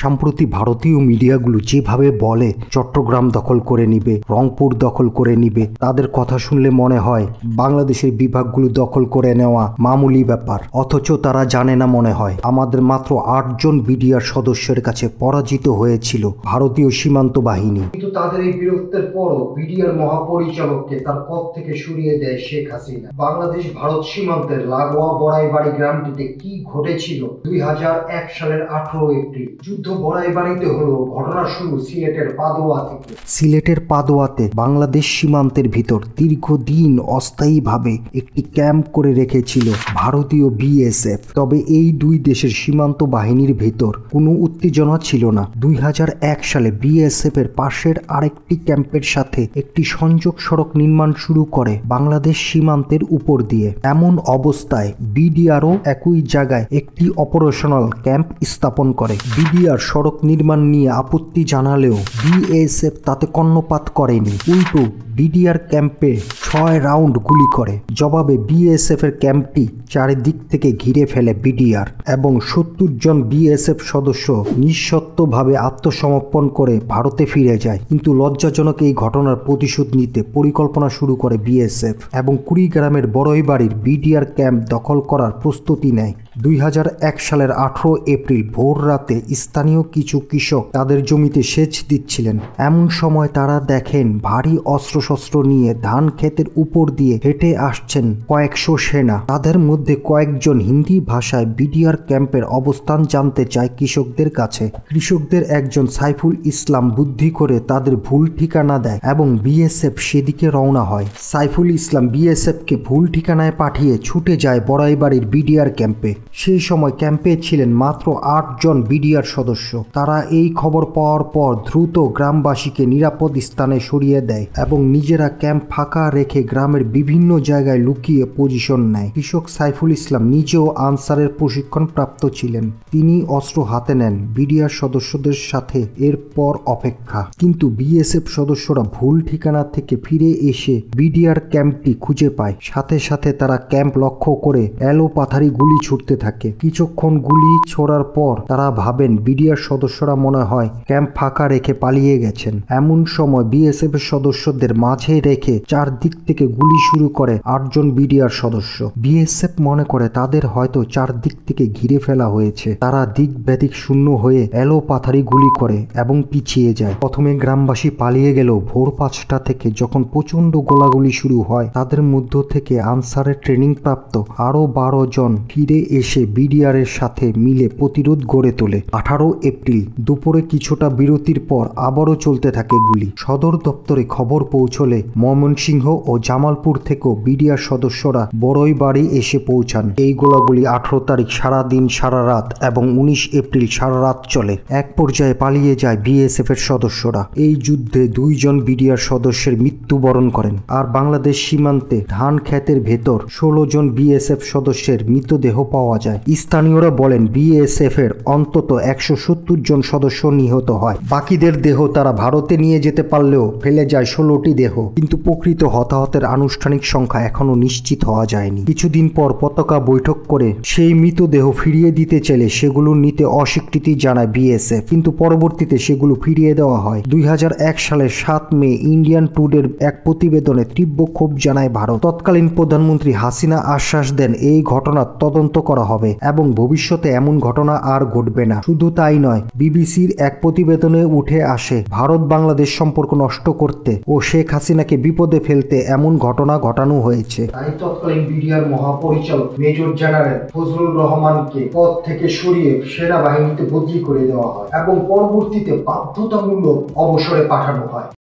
সম্প্রতি ভারতীয় মিডিয়াগুলো যেভাবে বলে চট্টগ্রাম দখল করে নিবে, রংপুর দখল করে নিবে, তাদের কথা শুনলে মনে হয় বাংলাদেশের বিভাগগুলো দখল করে নেওয়া মামুলি ব্যাপার। অথচ তারা জানে না মনে হয় আমাদের মাত্র 8 জন বিডিআর সদস্যের কাছে পরাজিত হয়েছিল ভারতীয় সীমান্ত বাহিনী। কিন্তু তাদের এই বিরক্তের পরও বিডিআর মহাপরিচালককে তার পদ থেকে সরিয়ে দেয় শেখ হাসিনা। বাংলাদেশ ভারত সীমান্তের লাগোয়া বড়াইবাড়ি গ্রামটিতে কি ঘটেছিল 2001 সালের 18 এপ্রিল? যুদ্ধ বড়াইবাড়িতে হলো, ঘটনা শুরু সিলেটের পাদোয়া থেকে। সিলেটের পাদোয়াতে বাংলাদেশ সীমান্তের ভিতর দীর্ঘদিন অস্থায়ীভাবে একটি ক্যাম্প করে রেখেছিল ভারতীয় বিএসএফ। তবে এই দুই দেশের সীমান্ত বাহিনীর ভেতর কোনো উত্তেজনা ছিল না। 2001 সালে বিএসএফ এর পাশের আরেকটি ক্যাম্পের সাথে একটি সংযোগ সড়ক নির্মাণ শুরু করে বাংলাদেশ সীমান্তের উপর দিয়ে। এমন অবস্থায় বিডিআরও একই জায়গায় একটি অপারেশনাল ক্যাম্প স্থাপন করে। বিডিআর সড়ক নির্মাণ নিয়ে আপত্তি জানালেও বিএসএফ তাতে কর্ণপাত করেনি, উল্টো বিডিআর ক্যাম্পে 6 রাউন্ড গুলি করে। জবাবে বিএসএফ এর ক্যাম্পটি চারিদিক থেকে ঘিরে ফেলে বিডিআর এবং 70 জন বিএসএফ সদস্য নিঃশর্তভাবে আত্মসমর্পণ করে ভারতে ফিরে যায়। কিন্তু লজ্জাজনক এই ঘটনার প্রতিশোধ নিতে পরিকল্পনা শুরু করে বিএসএফ এবং কুড়িগ্রামের বড়ইবাড়ির বিডিআর ক্যাম্প দখল করার প্রস্তুতি নেয়। 2001 সালের 18 এপ্রিল ভোর রাতে স্থানীয় কিছু কৃষক তাদের জমিতে সেচ দিচ্ছিলেন। এমন সময় তারা দেখেন ভারী অস্ত্রশস্ত্র নিয়ে ধান ক্ষেতের উপর দিয়ে হেঁটে আসছেন কয়েকশো সেনা। তাদের মধ্যে কয়েকজন হিন্দি ভাষায় বিডিআর ক্যাম্পের অবস্থান জানতে চায় কৃষকদের কাছে। কৃষকদের একজন সাইফুল ইসলাম বুদ্ধি করে তাদের ভুল ঠিকানা দেয় এবং বিএসএফ সেদিকে রওনা হয়। সাইফুল ইসলাম বিএসএফকে ভুল ঠিকানায় পাঠিয়ে ছুটে যায় বড়াইবাড়ির বিডিআর ক্যাম্পে। সেই সময় ক্যাম্পে ছিলেন মাত্র 8 জন বিডিআর সদস্য। তারা এই খবর পাওয়ার পর দ্রুত গ্রামবাসীকে নিরাপদ স্থানে সরিয়ে দেয় এবং নিজেরা ক্যাম্প ফাঁকা রেখে গ্রামের বিভিন্ন জায়গায় লুকিয়ে পজিশন নেয়। কৃষক সাইফুল ইসলাম নিজেও আনসারের প্রশিক্ষণ প্রাপ্ত ছিলেন। তিনি অস্ত্র হাতে নেন। বিডিআর সদস্যদের সাথে এরপর অপেক্ষা। কিন্তু বিএসএফ সদস্যরা ভুল ঠিকানা থেকে ফিরে এসে বিডিআর ক্যাম্পটি খুঁজে পায়। সাথে সাথে তারা ক্যাম্প লক্ষ্য করে এলোপাথারি গুলি ছুটতে থাকে। কিছুক্ষণ গুলি ছোড়ার পর তারা ভাবেন বিডিআর সদস্যরা মনে হয় ক্যাম্প ফাঁকা রেখে পালিয়ে গেছেন। এমন সময় বিএসএফ এর সদস্যদের মাঝে রেখে চারদিক থেকে গুলি শুরু করে 8 জন বিডিআর সদস্য। বিএসএফ মনে করে তাদের হয়তো চারদিক থেকে ঘিরে ফেলা হয়েছে। তারা দিক ব্যাদিক শূন্য হয়ে এলোপাথারি গুলি করে এবং পিছিয়ে যায়। প্রথমে গ্রামবাসী পালিয়ে গেলেও ভোর 5টা থেকে যখন প্রচন্ড গোলাগুলি শুরু হয়, তাদের মধ্য থেকে আনসারের ট্রেনিং প্রাপ্ত আরো 12 জন ফিরে এসে বিডিআর এর সাথে মিলে প্রতিরোধ গড়ে তোলে। 18 এপ্রিল দুপুরে কিছুটা বিরতির পর আবারও চলতে থাকে গুলি। সদর দপ্তরে খবর পৌঁছলে ময়মনসিংহ ও জামালপুর থেকেও বিডিআর সদস্যরা বড়ইবাড়ি এসে পৌঁছান। এই গোলাগুলি 18 তারিখ সারা দিন সারা রাত এবং 19 এপ্রিল সারা রাত চলে। এক পর্যায়ে পালিয়ে যায় বিএসএফ এর সদস্যরা। এই যুদ্ধে 2 জন বিডিআর সদস্যের মৃত্যুবরণ করেন। আর বাংলাদেশ সীমান্তে ধান ক্ষেতের ভেতর 16 জন বিএসএফ সদস্যের মৃতদেহ পাওয়া যায়। স্থানীয়রা বলেন বিএসএফ এর অন্তত 170 জন সদস্য নিহত হয়। বাকিদের দেহ তারা ভারতে নিয়ে যেতে পারলেও ফেলে যায় 16টি দেহ। কিন্তু প্রকৃত হতাহতের আনুষ্ঠানিক সংখ্যা এখনো নিশ্চিত হওয়া যায়নি। কিছুদিন পর পতাকা বৈঠক করে সেই মৃতদেহ ফিরিয়ে দিতে চাইলে সেগুলো নিতে অস্বীকৃতি জানায় বিএসএফ, কিন্তু পরবর্তীতে সেগুলো ফিরিয়ে দেওয়া হয়। 2001 সালের 7 মে ইন্ডিয়ান টুডের এক প্রতিবেদনে তীব্র ক্ষোভ জানায় ভারত। তৎকালীন প্রধানমন্ত্রী হাসিনা আশ্বাস দেন এই ঘটনার তদন্ত করা হবে এবং ভবিষ্যতে এমন ঘটনা আর ঘটবে না। শুধু তাই নয়, বিবিসির এক প্রতিবেদনে উঠে আসে ভারত বাংলাদেশ সম্পর্ক নষ্ট করতে ও শেখ হাসিনাকে বিপদে ফেলতে এমন ঘটনা ঘটানো হয়েছে। তাই তৎকালীন বিডিআর মহাপরিচালক মেজর জেনারেল ফজলুর রহমানকে পদ থেকে সরিয়ে সেনাবাহিনীতে বদলি করে দেওয়া হয় এবং পরবর্তীতে বাধ্যতামূলক অবসরে পাঠানো হয়।